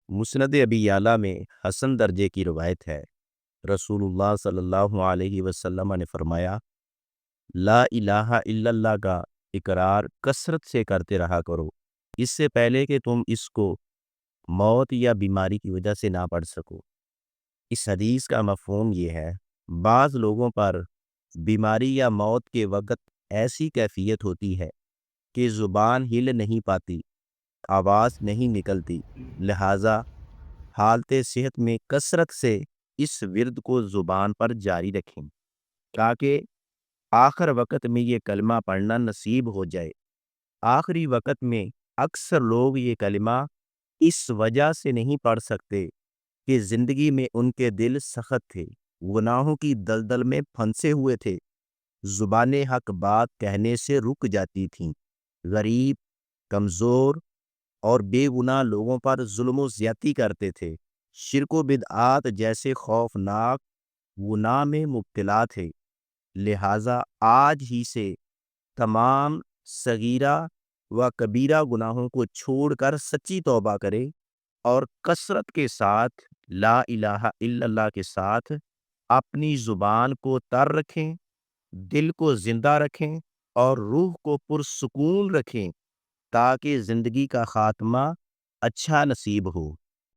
مسند ابی یعلا میں حسن درجے کی روایت ہے۔ رسول اللہ صلی اللہ علیہ وسلم نے فرمایا، لا الہ الا اللہ کا اقرار کثرت سے کرتے رہا کرو، اس سے پہلے کہ تم اس کو موت یا بیماری کی وجہ سے نہ پڑھ سکو۔ اس حدیث کا مفہوم یہ ہے، بعض لوگوں پر بیماری یا موت کے وقت ایسی کیفیت ہوتی ہے کہ زبان ہل نہیں پاتی، آواز نہیں نکلتی، لہٰذا حالت صحت میں کثرت سے اس ورد کو زبان پر جاری رکھیں تاکہ آخر وقت میں یہ کلمہ پڑھنا نصیب ہو جائے۔ آخری وقت میں اکثر لوگ یہ کلمہ اس وجہ سے نہیں پڑھ سکتے کہ زندگی میں ان کے دل سخت تھے، گناہوں کی دلدل میں پھنسے ہوئے تھے، زبانیں حق بات کہنے سے رک جاتی تھیں، غریب، کمزور اور بے گناہ لوگوں پر ظلم و زیادتی کرتے تھے، شرک و بدعات جیسے خوفناک گناہ میں مبتلا تھے۔ لہٰذا آج ہی سے تمام صغیرہ و کبیرہ گناہوں کو چھوڑ کر سچی توبہ کرے اور کثرت کے ساتھ لا الہ الا اللہ کے ساتھ اپنی زبان کو تر رکھیں، دل کو زندہ رکھیں اور روح کو پرسکون رکھیں تاکہ زندگی کا خاتمہ اچھا نصیب ہو۔